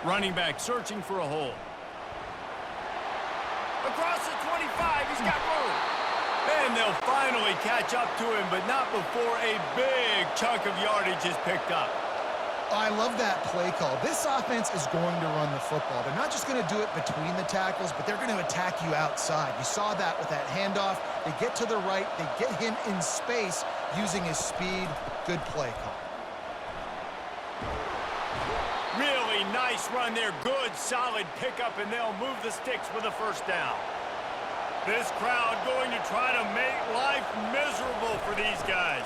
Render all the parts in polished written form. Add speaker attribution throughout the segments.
Speaker 1: Running back searching for a hole. Across the 25, he's got room. And they'll finally catch up to him, but not before a big chunk of yardage is picked up.
Speaker 2: I love that play call. This offense is going to run the football. They're not just going to do it between the tackles, but they're going to attack you outside. You saw that with that handoff. They get to the right. They get him in space using his speed. Good play call.
Speaker 1: Really nice run there. Good, solid pickup, and they'll move the sticks with a first down. This crowd going to try to make life miserable for these guys.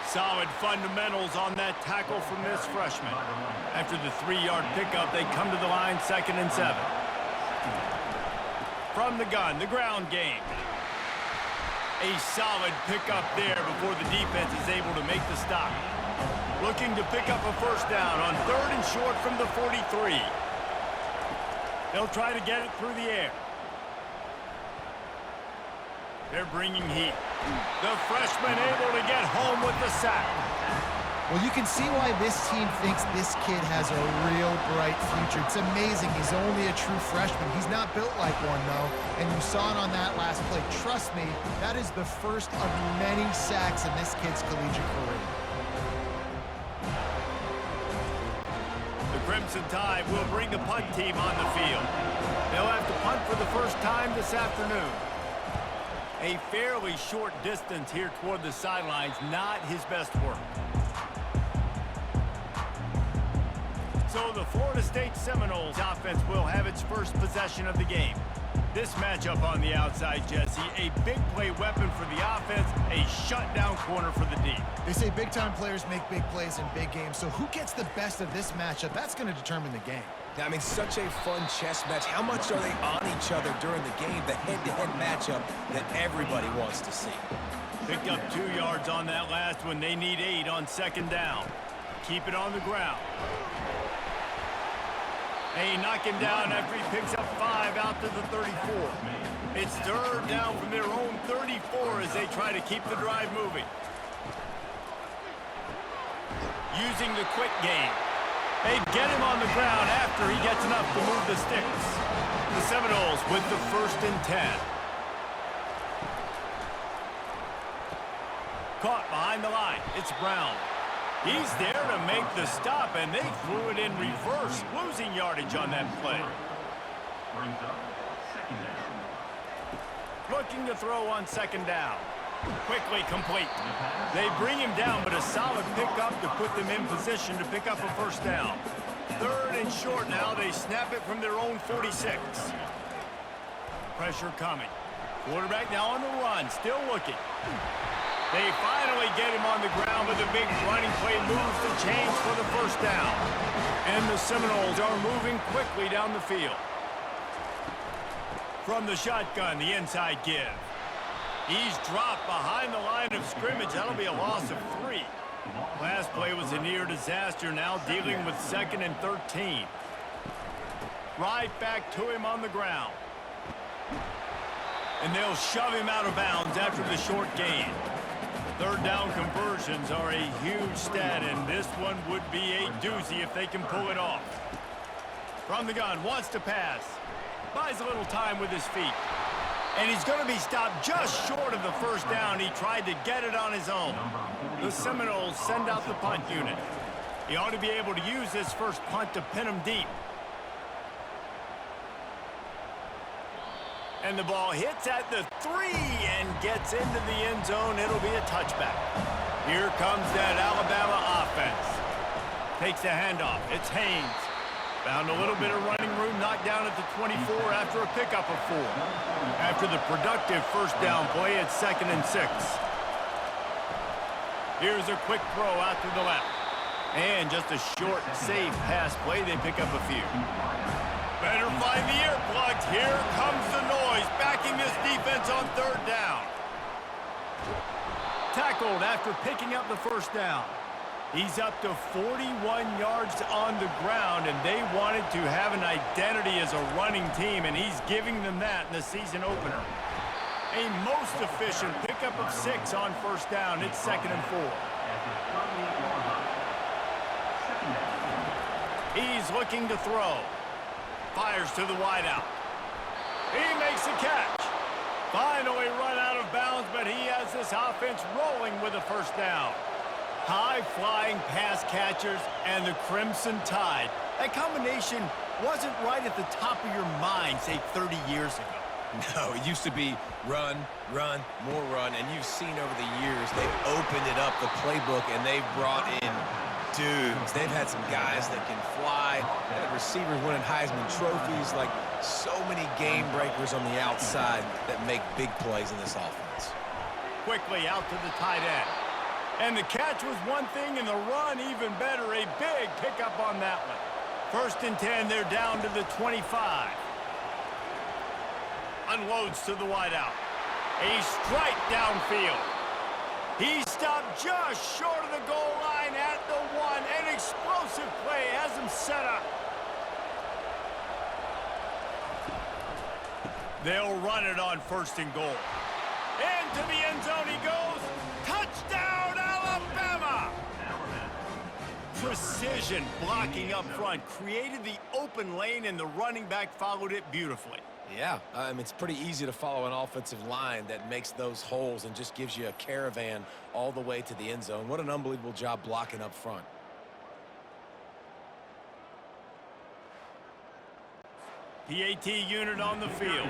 Speaker 1: Solid fundamentals on that tackle from this freshman. After the 3-yard pickup, they come to the line 2nd and 7. From the gun, the ground game. A solid pickup there before the defense is able to make the stop. Looking to pick up a first down on 3rd and short from the 43. They'll try to get it through the air. They're bringing heat. The freshman able to get home with the sack.
Speaker 2: Well, you can see why this team thinks this kid has a real bright future. It's amazing. He's only a true freshman. He's not built like one, though, and you saw it on that last play. Trust me, that is the first of many sacks in this kid's collegiate career.
Speaker 1: The Crimson Tide will bring the punt team on the field. They'll have to punt for the first time this afternoon. A fairly short distance here toward the sidelines, not his best work. So the Florida State Seminoles offense will have its first possession of the game. This matchup on the outside, Jesse, a big play weapon for the offense, a shutdown corner for the D.
Speaker 2: They say big-time players make big plays in big games, so who gets the best of this matchup? That's going to determine the game.
Speaker 3: I mean, such a fun chess match. How much are they on each other during the game? The head-to-head matchup that everybody wants to see.
Speaker 1: Picked up 2 yards on that last one. They need 8 on 2nd down. Keep it on the ground. They knock him down after he picks up 5 out to the 34. It's 3rd down from their own 34 as they try to keep the drive moving. Using the quick game. They get him on the ground after he gets enough to move the sticks. The Seminoles with the 1st and 10. Caught behind the line. It's Brown. He's there to make the stop, and they threw it in reverse, losing yardage on that play. Looking to throw on 2nd down. Quickly complete. They bring him down, but a solid pickup to put them in position to pick up a first down. 3rd and short now. They snap it from their own 46. Pressure coming. Quarterback now on the run, still looking. They finally get him on the ground with a big running play, moves the chains for the first down. And the Seminoles are moving quickly down the field. From the shotgun, the inside give. He's dropped behind the line of scrimmage. That'll be a loss of 3. Last play was a near disaster, now dealing with 2nd and 13. Right back to him on the ground. And they'll shove him out of bounds after the short gain. 3rd down conversions are a huge stat, and this one would be a doozy if they can pull it off. From the gun, wants to pass. Buys a little time with his feet. And he's going to be stopped just short of the first down. He tried to get it on his own. The Seminoles send out the punt unit. He ought to be able to use this first punt to pin him deep. And the ball hits at the 3 and gets into the end zone. It'll be a touchback. Here comes that Alabama offense. Takes the handoff. It's Haynes. Found a little bit of running room, knocked down at the 24 after a pickup of 4. After the productive first down play, it's 2nd and 6. Here's a quick throw out to the left. And just a short, safe pass play. They pick up a few. Better find the earplugs. Here comes the noise, backing this defense on 3rd down. Tackled after picking up the first down. He's up to 41 yards on the ground, and they wanted to have an identity as a running team, and he's giving them that in the season opener. A most efficient pickup of 6 on first down. It's 2nd and 4. He's looking to throw. Fires to the wideout. He makes the catch. Finally run out of bounds, but he has this offense rolling with a first down. High-flying pass catchers and the Crimson Tide. That combination wasn't right at the top of your mind, say, 30 years ago.
Speaker 3: No, it used to be run, run, more run, and you've seen over the years they've opened it up, the playbook, and they've brought in dudes. They've had some guys that can fly, and receivers winning Heisman trophies, like so many game breakers on the outside that make big plays in this offense.
Speaker 1: Quickly out to the tight end. And the catch was one thing, and the run even better. A big pickup on that one. 1st and 10, they're down to the 25. Unloads to the wideout. A strike downfield. He stopped just short of the goal line at the 1. An explosive play has him set up. They'll run it on 1st and goal. Into the end zone he goes. Touchdown, Alabama! Precision blocking up front created the open lane, and the running back followed it beautifully.
Speaker 3: Yeah, it's pretty easy to follow an offensive line that makes those holes and just gives you a caravan all the way to the end zone. What an unbelievable job blocking up front.
Speaker 1: PAT unit on the field.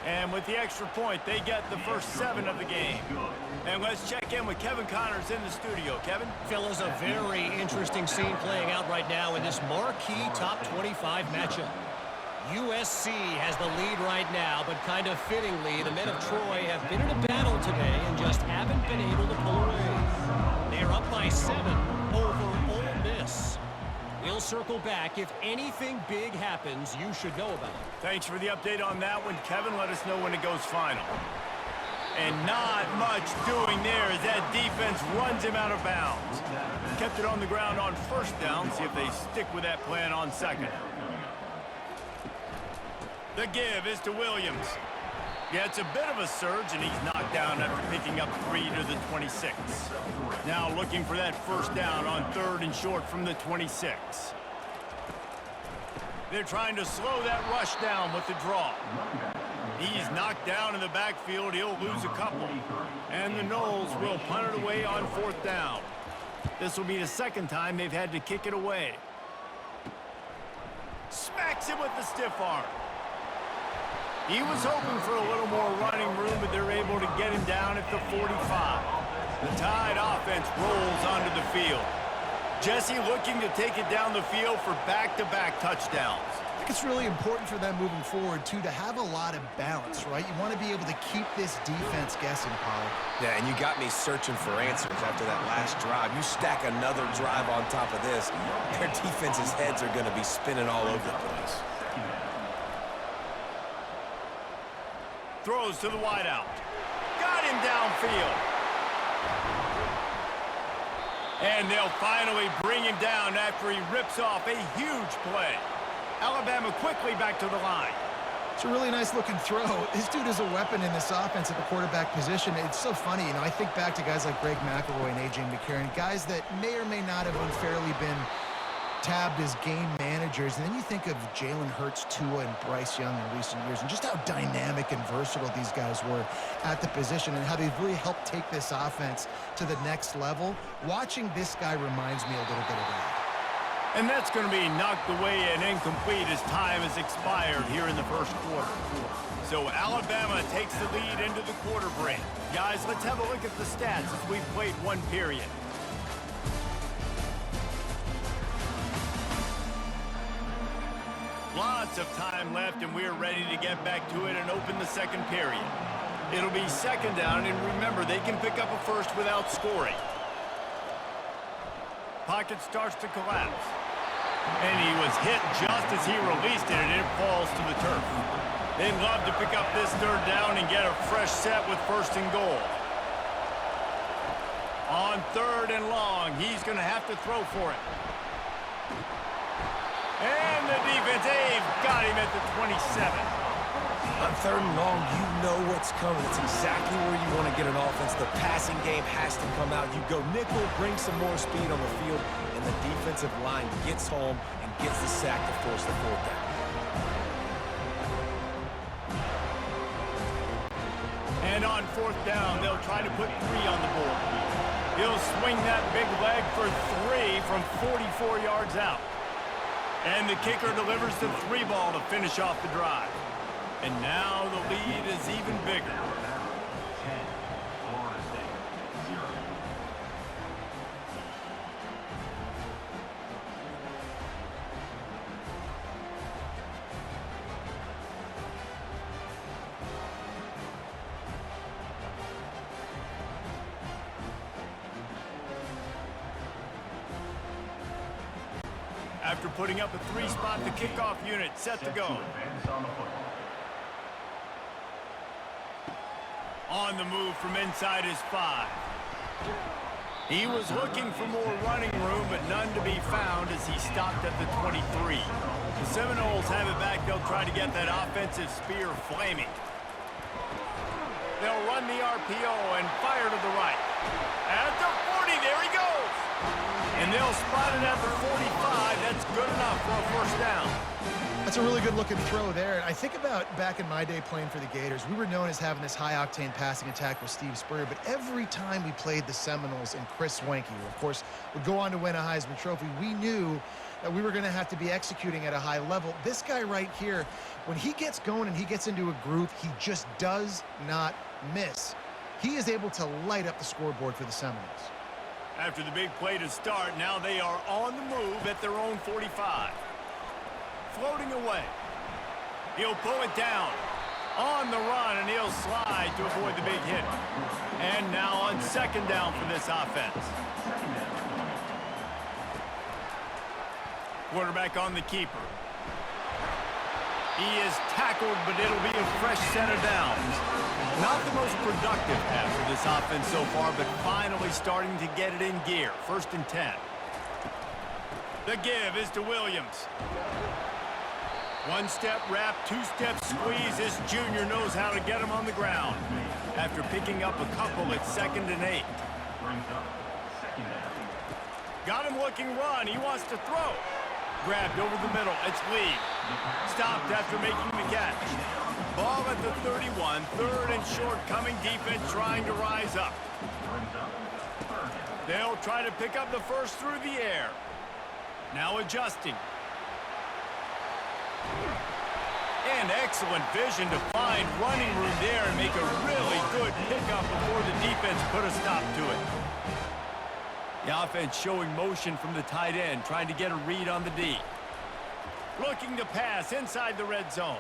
Speaker 1: And with the extra point, they get the first 7 of the game. And let's check in with Kevin Connors in the studio. Kevin?
Speaker 4: Phil, is a very interesting scene playing out right now in this marquee top 25 matchup. USC has the lead right now, but kind of fittingly, the men of Troy have been in a battle today and just haven't been able to pull away. They're up by 7 over Ole Miss. We'll circle back. If anything big happens, you should know about it.
Speaker 1: Thanks for the update on that one, Kevin. Let us know when it goes final. And not much doing there as that defense runs him out of bounds. Kept it on the ground on 1st down. See if they stick with that plan on 2nd. The give is to Williams. Gets a bit of a surge, and he's knocked down after picking up 3 to the 26. Now looking for that 1st down on 3rd and short from the 26. They're trying to slow that rush down with the draw. He's knocked down in the backfield. He'll lose a couple. And the Noles will punt it away on 4th down. This will be the 2nd time they've had to kick it away. Smacks him with the stiff arm. He was hoping for a little more running room, but they're able to get him down at the 45. The Tide offense rolls onto the field. Jesse looking to take it down the field for back-to-back touchdowns.
Speaker 2: I think it's really important for them moving forward, too, to have a lot of balance, right? You want to be able to keep this defense guessing, Paul.
Speaker 3: Yeah, and you got me searching for answers after that last drive. You stack another drive on top of this, their defense's heads are going to be spinning all over the place.
Speaker 1: Throws to the wideout. Got him downfield. And they'll finally bring him down after he rips off a huge play. Alabama quickly back to the line.
Speaker 2: It's a really nice looking throw. This dude is a weapon in this offense at the quarterback position. It's so funny, you know, I think back to guys like Greg McElroy and A.J. McCarron, guys that may or may not have unfairly been tabbed as game managers. And then you think of Jalen Hurts, Tua, and Bryce Young in recent years, and just how dynamic and versatile these guys were at the position and how they've really helped take this offense to the next level. Watching this guy reminds me a little bit of that.
Speaker 1: And that's going to be knocked away and incomplete as time has expired here in the 1st quarter. So Alabama takes the lead into the quarter break. Guys, let's have a look at the stats as we've played 1 period. Lots of time left, and we're ready to get back to it and open the 2nd period. It'll be 2nd down, and remember, they can pick up a first without scoring. Pocket starts to collapse. And he was hit just as he released it, and it falls to the turf. They'd love to pick up this 3rd down and get a fresh set with 1st and goal. On 3rd and long, he's going to have to throw for it. And the defense, they've got him at the 27.
Speaker 3: On 3rd and long, you know what's coming. It's exactly where you want to get an offense. The passing game has to come out. You go nickel, bring some more speed on the field, and the defensive line gets home and gets the sack to force the 4th down.
Speaker 1: And on 4th down, they'll try to put 3 on the board. He'll swing that big leg for 3 from 44 yards out. And the kicker delivers the 3 ball to finish off the drive. And now the lead is even bigger. After putting up a 3-spot, the kickoff unit set to go. On the move from inside his 5. He was looking for more running room, but none to be found as he stopped at the 23. The Seminoles have it back. They'll try to get that offensive spear flaming. They'll run the RPO and fire to the right. At the 40, there he goes. And they'll spot it at the 45. That's good enough for a 1st down.
Speaker 2: That's a really good-looking throw there. I think about back in my day playing for the Gators, we were known as having this high-octane passing attack with Steve Spurrier, but every time we played the Seminoles and Chris Swanky, who, of course, would go on to win a Heisman Trophy, we knew that we were going to have to be executing at a high level. This guy right here, when he gets going and he gets into a groove, he just does not miss. He is able to light up the scoreboard for the Seminoles.
Speaker 1: After the big play to start, now they are on the move at their own 45. Floating away. He'll pull it down. On the run, and he'll slide to avoid the big hit. And now on 2nd down for this offense. Quarterback on the keeper. He is tackled, but it'll be a fresh set of downs. Not the most productive pass of this offense so far, but finally starting to get it in gear. 1st and 10. The give is to Williams. 1-step wrap, 2-step squeeze. This junior knows how to get him on the ground. After picking up a couple, it's 2nd and 8. Got him looking run. He wants to throw. Grabbed over the middle. It's Lee. Stopped after making the catch. Ball at the 31. 3rd and short. Coming defense trying to rise up. They'll try to pick up the 1st through the air. Now adjusting. And excellent vision to find running room there and make a really good pickup before the defense put a stop to it. The offense showing motion from the tight end, trying to get a read on the D. Looking to pass inside the red zone.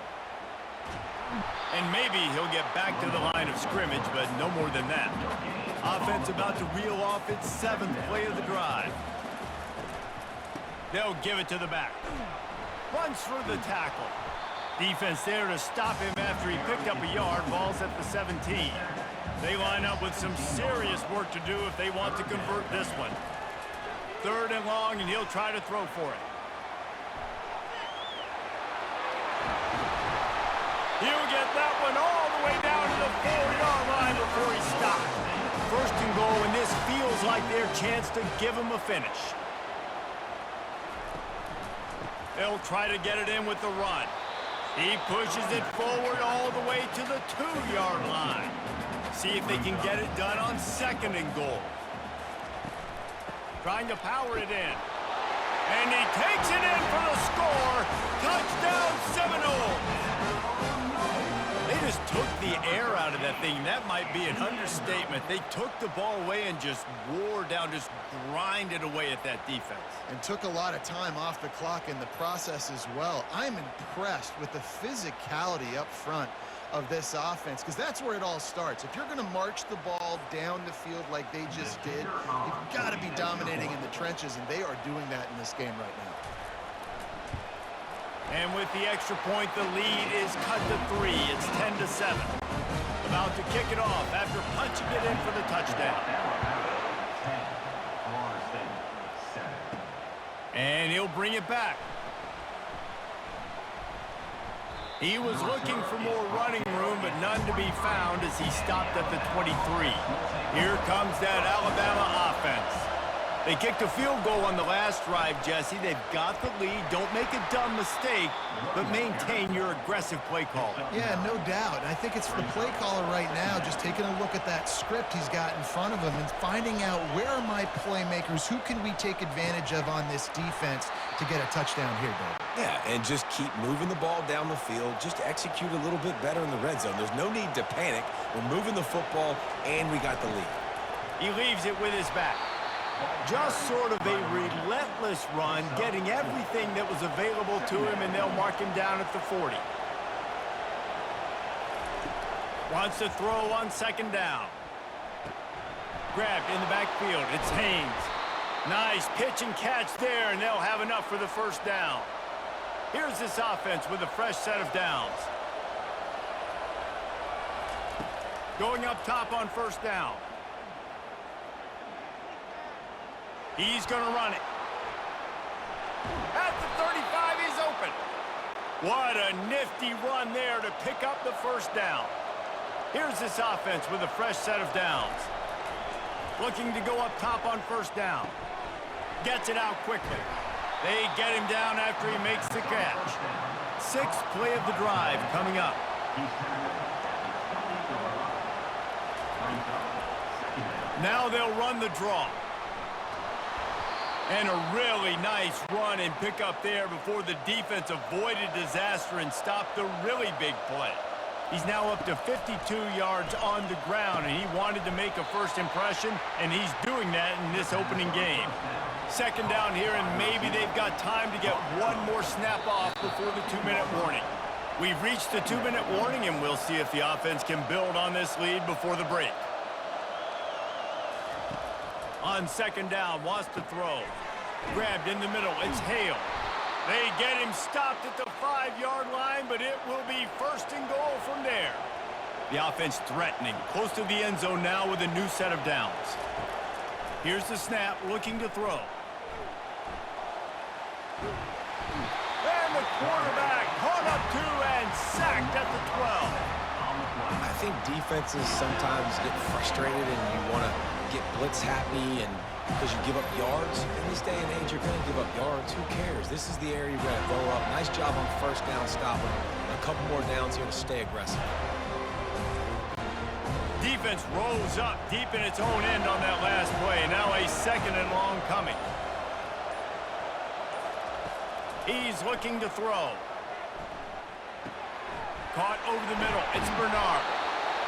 Speaker 1: And maybe he'll get back to the line of scrimmage, but no more than that. Offense about to reel off its 7th play of the drive. They'll give it to the back. Runs through the tackle. Defense there to stop him after he picked up a yard. Ball's at the 17. They line up with some serious work to do if they want to convert this one. 3rd and long, and he'll try to throw for it. He'll get that one all the way down to the 4-yard line before he stopped. 1st and goal, and this feels like their chance to give him a finish. They'll try to get it in with the run. He pushes it forward all the way to the 2-yard line. See if they can get it done on 2nd and goal. Trying to power it in. And he takes it in for the score. Touchdown, Seminoles. They just took the air out of that thing. That might be an understatement. They took the ball away and just wore down, just grinded away at that defense.
Speaker 2: And took a lot of time off the clock in the process as well. I'm impressed with the physicality up front of this offense, because that's where it all starts. If you're going to march the ball down the field like they just did, you've got to be dominating in the trenches, and they are doing that in this game right now.
Speaker 1: And with the extra point, the lead is cut to 3. It's 10-7. About to kick it off after punching it in for the touchdown. And he'll bring it back. He was looking for more running room, but none to be found as he stopped at the 23. Here comes that Alabama offense. They kicked a field goal on the last drive, Jesse. They've got the lead. Don't make a dumb mistake, but maintain your aggressive play calling.
Speaker 2: Yeah, no doubt. I think it's the play caller right now just taking a look at that script he's got in front of him and finding out where are my playmakers, who can we take advantage of on this defense to get a touchdown here, Dave.
Speaker 3: Yeah, and just keep moving the ball down the field. Just execute a little bit better in the red zone. There's no need to panic. We're moving the football, and we got the lead.
Speaker 1: He leaves it with his back. Just sort of a relentless run, getting everything that was available to him, and they'll mark him down at the 40. Wants to throw on second down. Grabbed in the backfield. It's Haynes. Nice pitch and catch there, and they'll have enough for the first down. Here's this offense with a fresh set of downs. Going up top on first down. He's going to run it. At the 35, he's open. What a nifty run there to pick up the first down. Here's this offense with a fresh set of downs. Looking to go up top on first down. Gets it out quickly. They get him down after he makes the catch. Sixth play of the drive coming up. Now they'll run the draw. And a really nice run and pick up there before the defense avoided disaster and stopped the really big play. He's now up to 52 yards on the ground, and he wanted to make a first impression, and he's doing that in this opening game. Second down here, and maybe they've got time to get one more snap off before the 2-minute warning. We've reached the 2-minute warning, and we'll see if the offense can build on this lead before the break. On second down, wants to throw. Grabbed in the middle, it's Hale. They get him stopped at the 5-yard line, but it will be first and goal from there. The offense threatening, close to the end zone now with a new set of downs. Here's the snap, looking to throw. And the quarterback caught up to and sacked at the 12.
Speaker 3: I think defenses sometimes get frustrated and you want to get blitz happy and because you give up yards. In this day and age, you're going to give up yards. Who cares? This is the area you're going to go up. Nice job on first down stopping. A couple more downs here to stay aggressive.
Speaker 1: Defense rolls up deep in its own end on that last play. Now a second and long coming. He's looking to throw. Caught over the middle. It's Bernard.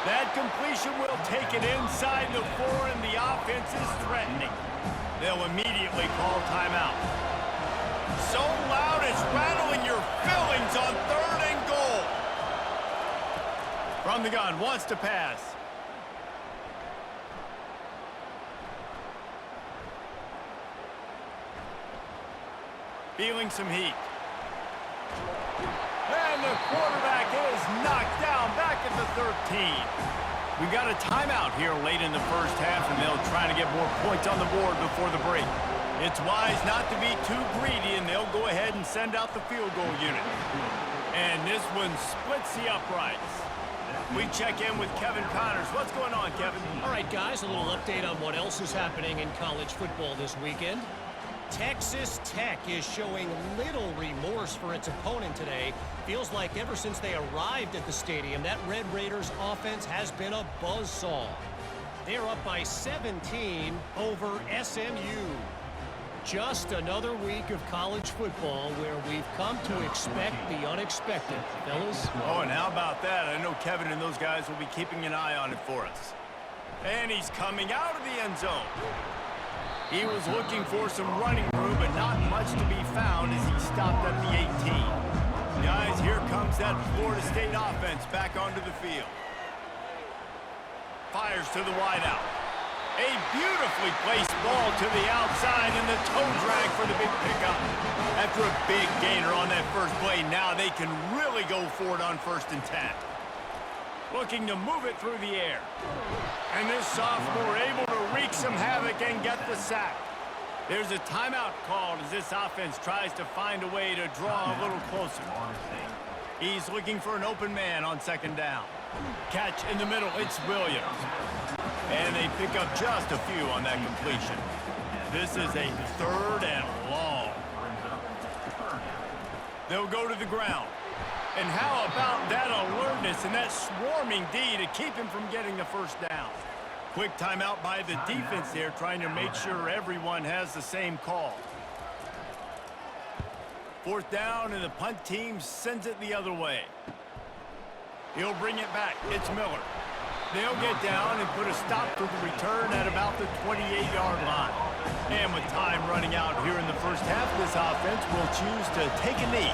Speaker 1: That completion will take it inside the 4, and the offense is threatening. They'll immediately call timeout. So loud it's rattling your fillings on 3rd and goal. From the gun, wants to pass. Feeling some heat. And the quarterback is knocked down back at the 13. We've got a timeout here late in the first half, and they'll try to get more points on the board before the break. It's wise not to be too greedy, and they'll go ahead and send out the field goal unit. And this one splits the uprights. We check in with Kevin Connors. What's going on, Kevin?
Speaker 4: All right, guys, a little update on what else is happening in college football this weekend. Texas Tech is showing little remorse for its opponent today. Feels like ever since they arrived at the stadium, that Red Raiders offense has been a buzzsaw. They're up by 17 over SMU. Just another week of college football where we've come to expect the unexpected, fellas.
Speaker 1: Oh, and how about that? I know Kevin and those guys will be keeping an eye on it for us. And he's coming out of the end zone. He was looking for some running room, but not much to be found as he stopped at the 18. Guys, here comes that Florida State offense back onto the field. Fires to the wideout. A beautifully placed ball to the outside, and the toe drag for the big pickup. After a big gainer on that first play, now they can really go for it on 1st and 10. Looking to move it through the air. And this sophomore able to wreak some havoc and get the sack. There's a timeout called as this offense tries to find a way to draw a little closer. He's looking for an open man on second down. Catch in the middle, it's Williams. And they pick up just a few on that completion. This is a 3rd and long. They'll go to the ground. And how about that alertness and that swarming D to keep him from getting the first down? Quick timeout by the defense there, trying to make sure everyone has the same call. 4th down, and the punt team sends it the other way. He'll bring it back. It's Miller. They'll get down and put a stop to the return at about the 28-yard line. And with time running out here in the first half, this offense will choose to take a knee.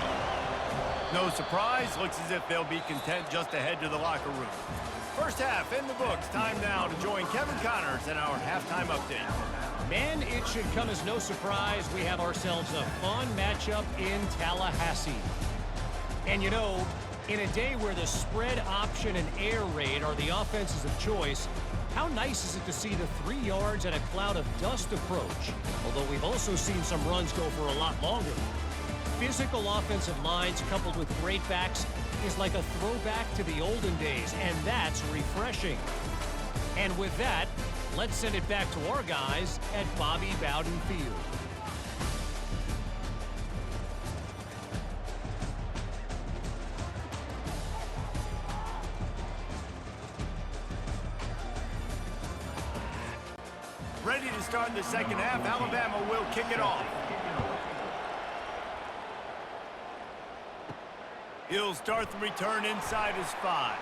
Speaker 1: No surprise, looks as if they'll be content just to head to the locker room. First half in the books. Time now to join Kevin Connors in our halftime update.
Speaker 4: Man, it should come as no surprise we have ourselves a fun matchup in Tallahassee. And you know, in a day where the spread option and air raid are the offenses of choice, how nice is it to see the 3 yards and a cloud of dust approach? Although we've also seen some runs go for a lot longer. Physical offensive lines coupled with great backs is like a throwback to the olden days, and that's refreshing. And with that, let's send it back to our guys at Bobby Bowden Field.
Speaker 1: Ready to start the second half. Alabama will kick it off. He'll start the return inside his 5.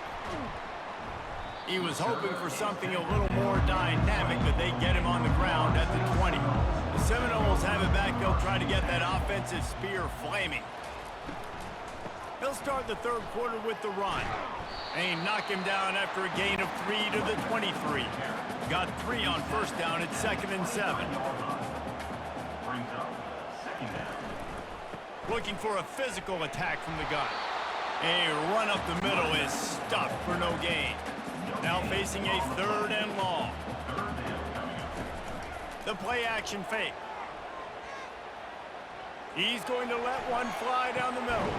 Speaker 1: He was hoping for something a little more dynamic, but they get him on the ground at the 20. The Seminoles have it back. They'll try to get that offensive spear flaming. They'll start the 3rd quarter with the run. They knock him down after a gain of 3 to the 23. Got 3 on first down at 2nd and 7. Looking for a physical attack from the gun. A run up the middle is stuffed for no gain. Now facing a 3rd and long. The play action fake. He's going to let one fly down the middle.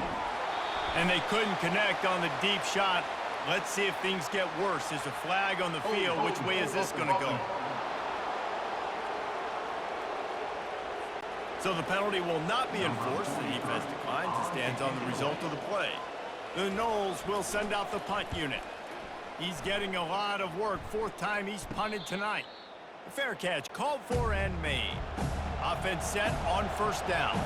Speaker 1: And they couldn't connect on the deep shot. Let's see if things get worse. There's a flag on the field. Which way is this going to go? So the penalty will not be enforced. The defense declines and stands on the result of the play. The Noles will send out the punt unit. He's getting a lot of work. 4th time he's punted tonight. A fair catch called for and made. Offense set on first down.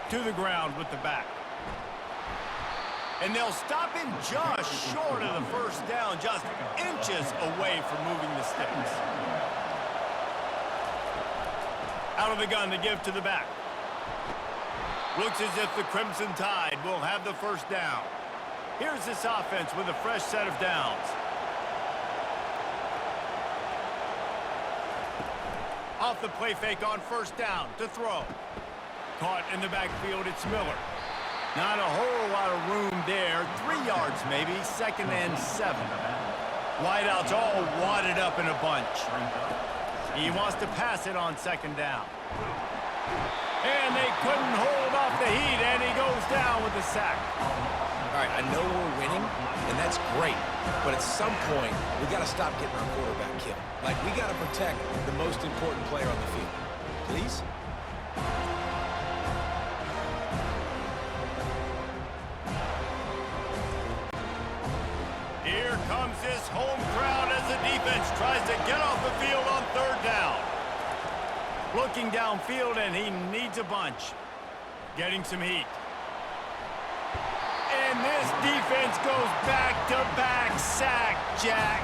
Speaker 1: To the ground with the back. And they'll stop him just short of the first down, just inches away from moving the sticks. Out of the gun to give to the back. Looks as if the Crimson Tide will have the first down. Here's this offense with a fresh set of downs. Off the play fake on first down to throw. Caught in the backfield, it's Miller. Not a whole lot of room there. 3 yards maybe, 2nd and 7. Wideouts all wadded up in a bunch. He wants to pass it on 2nd down. And they couldn't hold off the heat, and he goes down with a sack.
Speaker 3: All right, I know we're winning, and that's great. But at some point, we got to stop getting our quarterback killed. Like, we got to protect the most important player on the field. Please?
Speaker 1: Here comes this home crowd as the defense tries to get off the field on 3rd down. Looking downfield, and he needs a bunch. Getting some heat. And this defense goes back-to-back sack, Jack.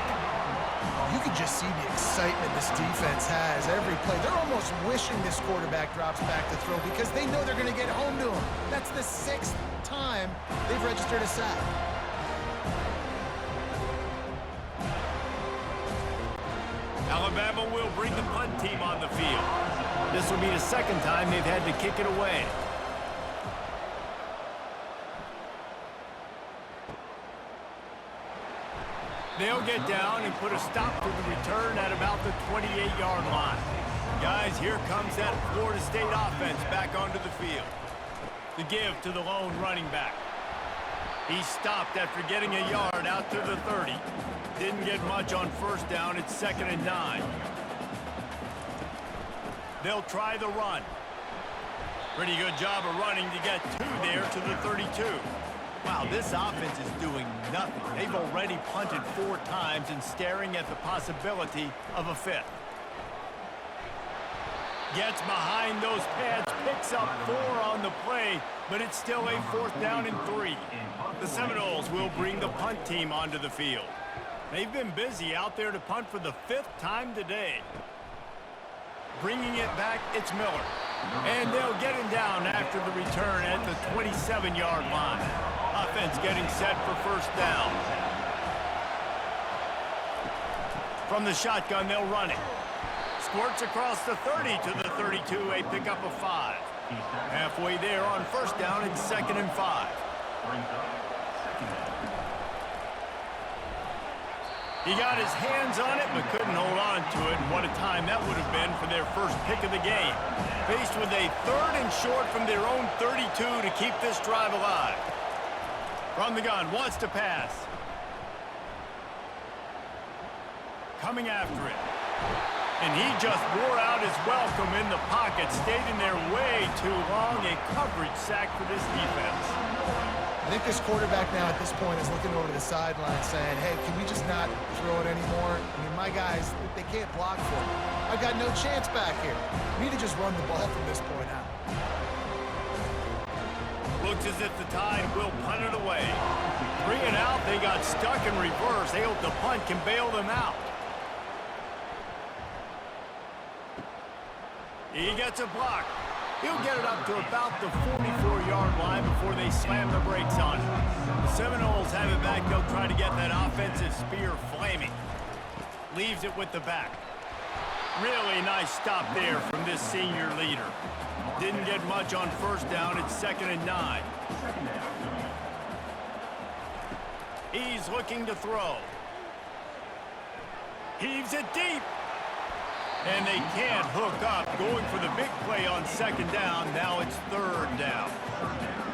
Speaker 2: You can just see the excitement this defense has every play. They're almost wishing this quarterback drops back to throw because they know they're going to get home to him. That's the 6th time they've registered a sack.
Speaker 1: Alabama will bring the punt team on the field. This will be the 2nd time they've had to kick it away. They'll get down and put a stop to the return at about the 28-yard line. Guys, here comes that Florida State offense back onto the field. The give to the lone running back. He stopped after getting a yard out to the 30. Didn't get much on first down. It's 2nd and 9. They'll try the run. Pretty good job of running to get 2 there to the 32. Wow, this offense is doing nothing. They've already punted 4 times and staring at the possibility of a 5th. Gets behind those pads, picks up 4 on the play, but it's still a 4th down and 3. The Seminoles will bring the punt team onto the field. They've been busy out there to punt for the 5th time today. Bringing it back, it's Miller. And they'll get him down after the return at the 27-yard line. Offense getting set for first down. From the shotgun, they'll run it. Squirts across the 30 to the 32, a pickup of 5. Halfway there on first down, it's 2nd and 5. He got his hands on it, but couldn't hold on to it. And what a time that would have been for their first pick of the game. Faced with a 3rd and short from their own 32 to keep this drive alive. From the gun, wants to pass. Coming after it. And he just wore out his welcome in the pocket. Stayed in there way too long. A coverage sack for this defense.
Speaker 2: I think this quarterback now at this point is looking over to the sideline saying, hey, can we just not throw it anymore? I mean, my guys, they can't block for me. I've got no chance back here. We need to just run the ball from this point out.
Speaker 1: Looks as if the Tide will punt it away. 3 and out, they got stuck in reverse. They hope the punt can bail them out. He gets a block. He'll get it up to about the 44-yard line before they slam the brakes on it. The Seminoles have it back. They'll try to get that offensive spear flaming. Leaves it with the back. Really nice stop there from this senior leader. Didn't get much on first down. It's 2nd and 9. He's looking to throw. Heaves it deep. And they can't hook up. Going for the big play on 2nd down. Now it's 3rd down.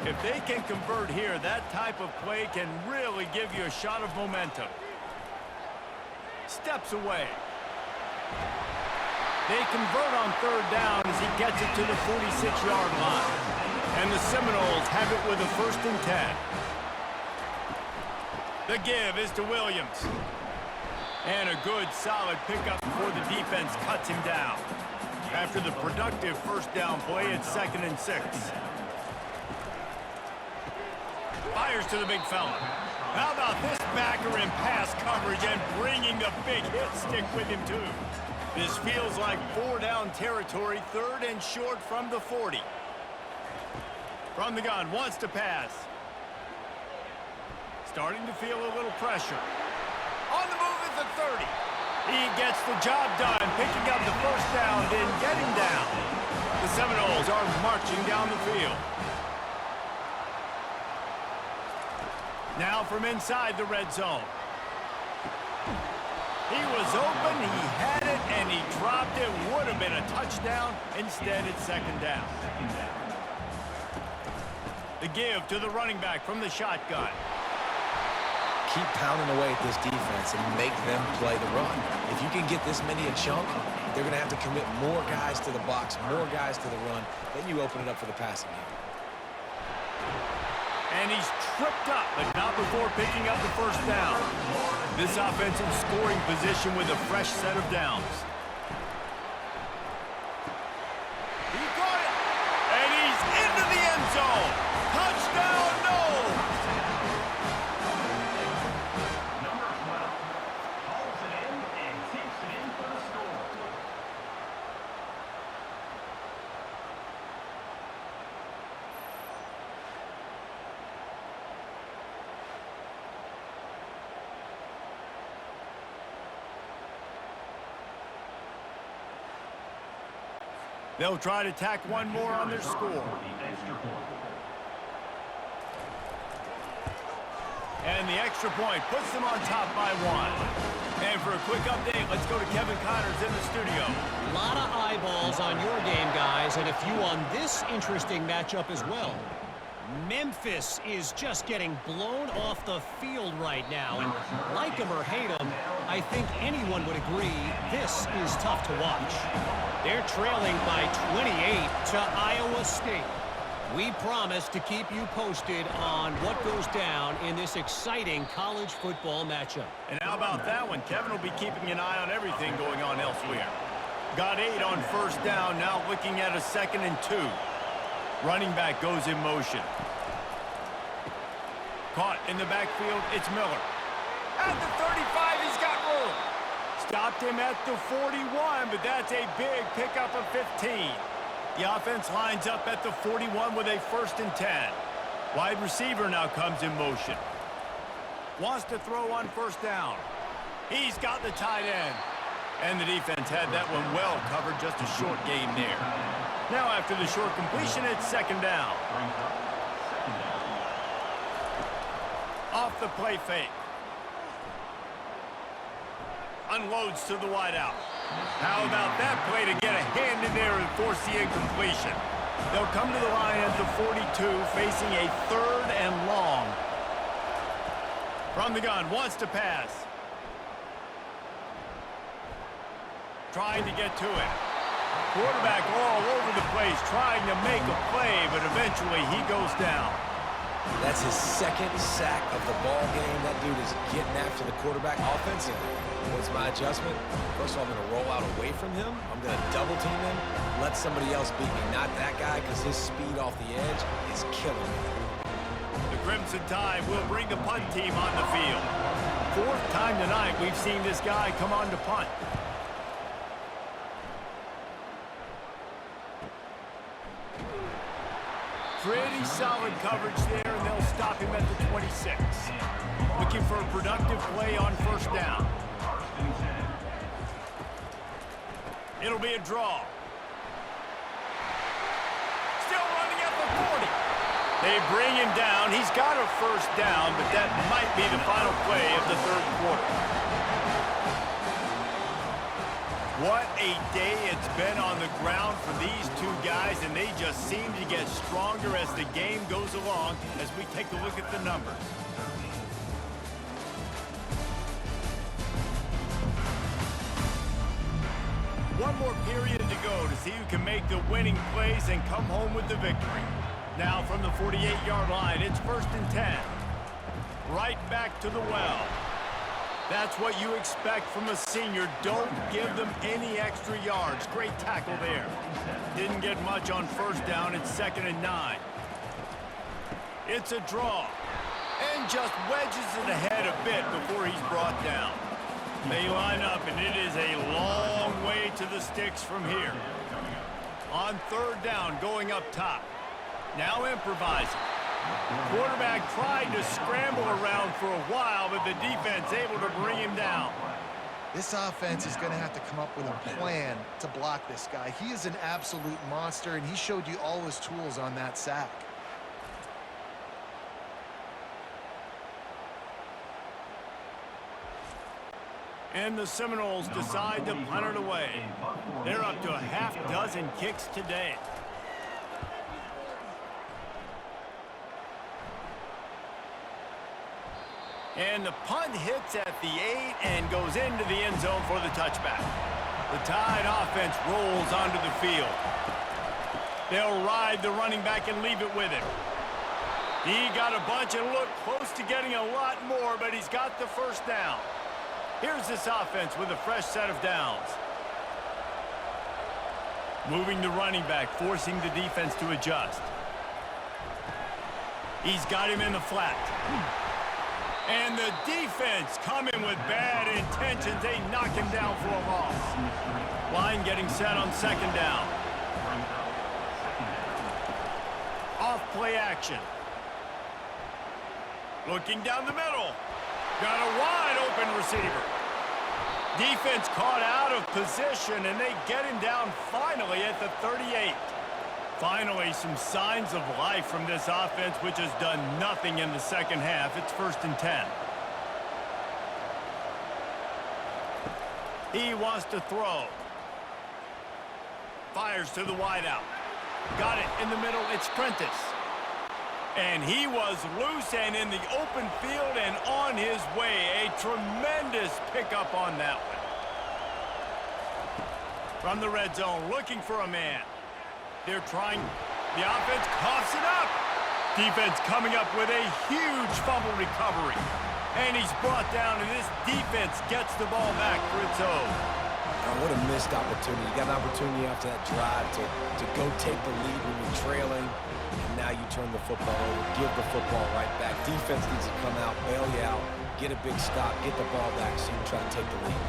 Speaker 1: If they can convert here, that type of play can really give you a shot of momentum. Steps away. They convert on 3rd down as he gets it to the 46-yard line. And the Seminoles have it with a 1st and 10. The give is to Williams. And a good, solid pickup before the defense cuts him down. After the productive first down play, it's 2nd and 6. Fires to the big fella. How about this backer in pass coverage and bringing the big hit stick with him, too. This feels like 4-down territory, 3rd and short from the 40. From the gun, wants to pass. Starting to feel a little pressure. On the move is the 30. He gets the job done, picking up the first down, then getting down. The Seminoles are marching down the field. Now from inside the red zone. He was open, he had it, and he dropped it. Would have been a touchdown. Instead, it's 2nd down. The give to the running back from the shotgun.
Speaker 3: Keep pounding away at this defense and make them play the run. If you can get this many a chunk, they're going to have to commit more guys to the box, more guys to the run. Then you open it up for the passing game.
Speaker 1: And he's tripped up, but not before picking up the first down. This offensive scoring position with a fresh set of downs. He got it, and he's into the end zone. Touchdown, Noles! They'll try to tack one more on their score. And the extra point puts them on top by 1. And for a quick update, let's go to Kevin Connors in the studio.
Speaker 4: A lot of eyeballs on your game, guys, and a few on this interesting matchup as well. Memphis is just getting blown off the field right now, and like them or hate them, I think anyone would agree this is tough to watch. They're trailing by 28 to Iowa State. We promise to keep you posted on what goes down in this exciting college football matchup.
Speaker 1: And how about that one? Kevin will be keeping an eye on everything going on elsewhere. Got 8 on first down, now looking at a 2nd and 2. Running back goes in motion. Caught in the backfield, it's Miller. At the 35, he's got room. Stopped him at the 41, but that's a big pickup of 15. The offense lines up at the 41 with a 1st and 10. Wide receiver now comes in motion. Wants to throw on first down. He's got the tight end. And the defense had that one well covered, just a short gain there. Now after the short completion, it's 2nd down. Off the play fake. Unloads to the wideout. How about that play to get a hand in there and force the incompletion? They'll come to the line at the 42, facing a 3rd and long. From the gun, wants to pass. Trying to get to it. Quarterback all over the place, trying to make a play, but eventually he goes down.
Speaker 3: That's his 2nd sack of the ball game. That dude is getting after the quarterback offensively. What's my adjustment? First of all, I'm going to roll out away from him. I'm going to double team him. Let somebody else beat me. Not that guy, because his speed off the edge is killing me.
Speaker 1: The Crimson Tide will bring the punt team on the field. 4th time tonight we've seen this guy come on to punt. Pretty solid coverage there, and they'll stop him at the 26. Looking for a productive play on first down. It'll be a draw. Still running at the 40. They bring him down. He's got a first down, but that might be the final play of the 3rd quarter. What a day it's been on the ground for these two guys, and they just seem to get stronger as the game goes along as we take a look at the numbers. One more period to go to see who can make the winning plays and come home with the victory. Now from the 48-yard line, it's 1st and 10. Right back to the well. That's what you expect from a senior. Don't give them any extra yards. Great tackle there. Didn't get much on first down. It's 2nd and 9. It's a draw. And just wedges it ahead a bit before he's brought down. They line up, and it is a long way to the sticks from here. On 3rd down, going up top. Now improvising. Quarterback tried to scramble around for a while, but the defense able to bring him down.
Speaker 2: This offense is going to have to come up with a plan to block this guy. He is an absolute monster, and he showed you all his tools on that sack.
Speaker 1: And the Seminoles decide to punt it away. They're up to a half-dozen kicks today. And the punt hits at the 8 and goes into the end zone for the touchback. The Tide offense rolls onto the field. They'll ride the running back and leave it with him. He got a bunch and looked close to getting a lot more, but he's got the first down. Here's this offense with a fresh set of downs. Moving the running back, forcing the defense to adjust. He's got him in the flat. And the defense coming with bad intentions. They knock him down for a loss. Line getting set on 2nd down. Off play action. Looking down the middle. Got a wide open receiver. Defense caught out of position, and they get him down finally at the 38. Finally, some signs of life from this offense, which has done nothing in the second half. It's 1st and 10. He wants to throw. Fires to the wideout. Got it in the middle. It's Prentice. And he was loose and in the open field and on his way. A tremendous pickup on that one. From the red zone, looking for a man. They're trying. The offense coughs it up. Defense coming up with a huge fumble recovery. And he's brought down, and this defense gets the ball back for its own.
Speaker 3: Oh, what a missed opportunity. You got an opportunity after that drive to go take the lead when you're trailing. And now you turn the football over, give the football right back. Defense needs to come out, bail you out, get a big stop, get the ball back so you can try to take the lead.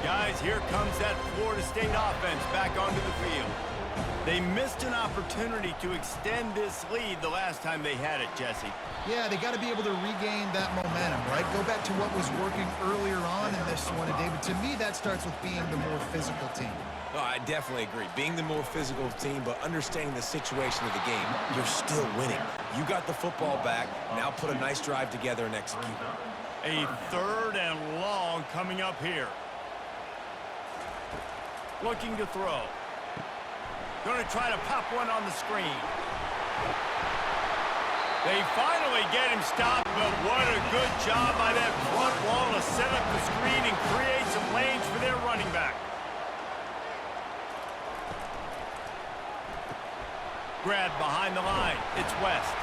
Speaker 1: Guys, here comes that Florida State offense back onto the field. They missed an opportunity to extend this lead the last time they had it, Jesse.
Speaker 2: Yeah, they got to be able to regain that momentum, right? Go back to what was working earlier on in this one. And, David, to me, that starts with being the more physical team.
Speaker 3: No, I definitely agree. Being the more physical team, but understanding the situation of the game, you're still winning. You got the football back. Now put a nice drive together and execute.
Speaker 1: A 3rd and long coming up here. Looking to throw. Going to try to pop one on the screen. They finally get him stopped, but what a good job by that front wall to set up the screen and create some lanes for their running back. Grab behind the line. It's West.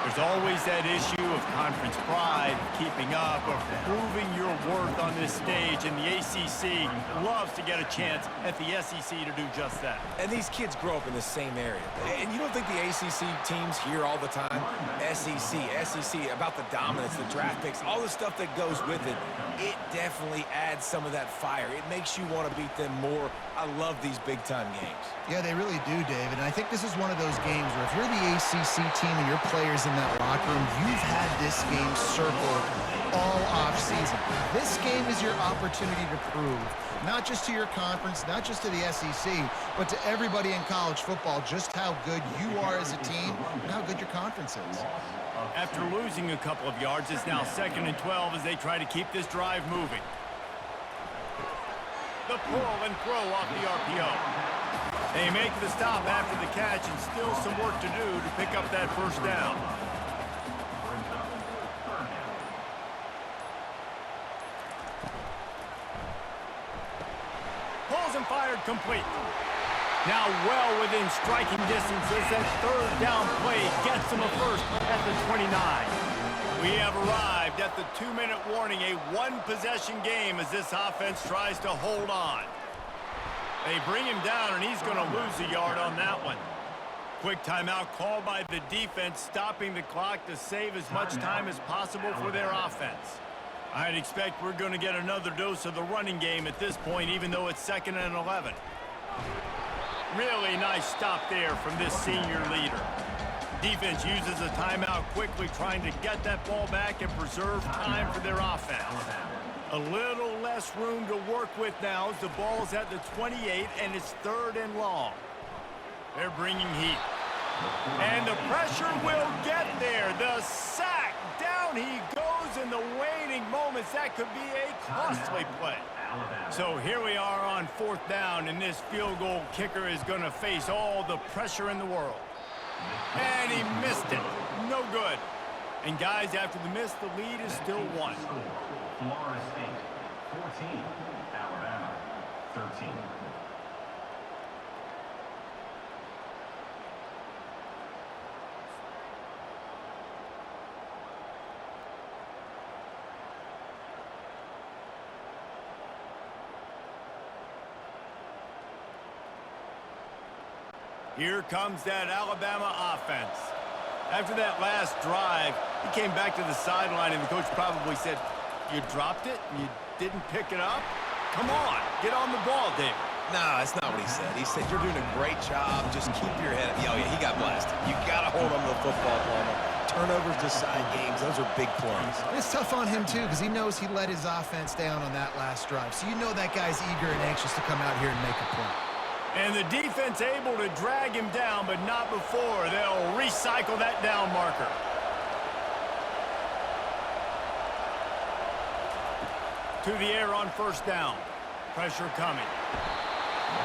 Speaker 1: There's always that issue of conference pride, keeping up, of proving your worth on this stage, and the ACC loves to get a chance at the SEC to do just that.
Speaker 3: And these kids grow up in the same area. And you don't think the ACC teams hear all the time, SEC, about the dominance, the draft picks, all the stuff that goes with it. It definitely adds some of that fire. It makes you want to beat them more. I love these big-time games.
Speaker 2: Yeah, they really do, David. And I think this is one of those games where if you're the ACC team and your players in that locker room, you've had this game circled all offseason. This game is your opportunity to prove, not just to your conference, not just to the SEC, but to everybody in college football, just how good you are as a team and how good your conference is.
Speaker 1: After losing a couple of yards, it's now 2nd and 12 as they try to keep this drive moving. The pull and throw off the RPO. They make the stop after the catch, and still some work to do to pick up that 1st down. Pulls and fired complete. Now well within striking distance as that 3rd down play gets them a 1st at the 29. We have arrived at the 2-minute warning, a 1-possession game as this offense tries to hold on. They bring him down, and he's going to lose a yard on that one. Quick timeout called by the defense, stopping the clock to save as much time as possible for their offense. I'd expect we're going to get another dose of the running game at this point, even though it's 2nd and 11. Really nice stop there from this senior leader. Defense uses a timeout quickly, trying to get that ball back and preserve time for their offense. A little less room to work with now as the ball's at the 28 and it's 3rd and long. They're bringing heat. And the pressure will get there. The sack. Down he goes in the waning moments. That could be a costly play. So here we are on 4th down, and this field goal kicker is going to face all the pressure in the world. And he missed it. No good. And guys, after the miss, the lead is still 1.
Speaker 5: Florida State 14, Alabama 13.
Speaker 1: Here comes that Alabama offense. After that last drive, he came back to the sideline, and the coach probably said, "You dropped it? You didn't pick it up? Come on, get on the ball, David."
Speaker 3: No, that's not what he said. He said, "You're doing a great job. Just keep your head up." Oh, yeah, he got blasted. You got to hold on to the football, Palmer. Turnovers decide games. Those are big plays.
Speaker 2: It's tough on him, too, because he knows he let his offense down on that last drive. So you know that guy's eager and anxious to come out here and make a play.
Speaker 1: And the defense able to drag him down, but not before. They'll recycle that down marker. to the air on first down. Pressure coming.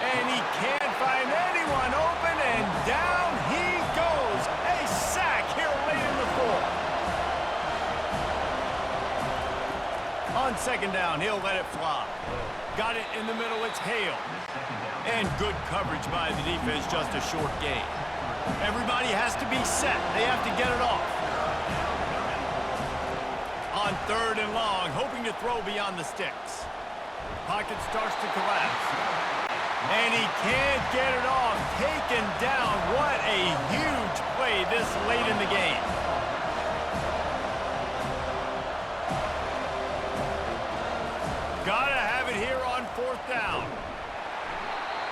Speaker 1: And he can't find anyone open, and down he goes. A sack here late in the fourth. On second down, he'll let it fly. Got it in the middle, it's Hale. And good coverage by the defense, just a short gain. Everybody has to be set. They have to get it off. On third and long, hoping to throw beyond the sticks. Pocket starts to collapse. And he can't get it off. Taken down. What a huge play this late in the game. Gotta have it here on fourth down.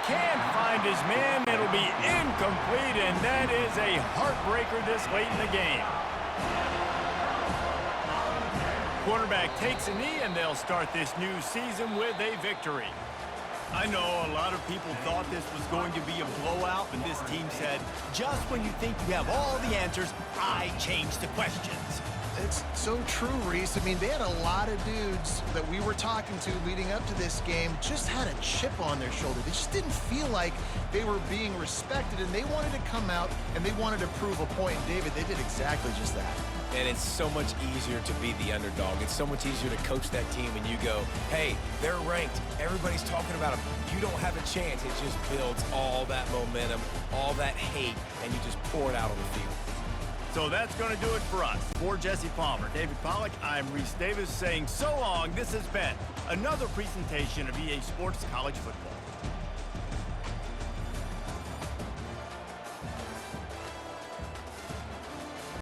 Speaker 1: Can't find his man. It'll be incomplete, and that is a heartbreaker this late in the game. Quarterback takes a knee, and they'll start this new season with a victory. I know a lot of people thought this was going to be a blowout, but this team said, just when you think you have all the answers, I change the questions.
Speaker 2: It's so true, Reese. I mean, they had a lot of dudes that we were talking to leading up to this game just had a chip on their shoulder. They just didn't feel like they were being respected, and they wanted to come out and they wanted to prove a point. And David, they did exactly just that.
Speaker 3: And it's so much easier to be the underdog. It's so much easier to coach that team and you go, hey, they're ranked. Everybody's talking about them. You don't have a chance. It just builds all that momentum, all that hate, and you just pour it out on the field.
Speaker 1: So that's going to do it for us. For Jesse Palmer, David Pollack, I'm Reese Davis saying so long. This has been another presentation of EA Sports College Football.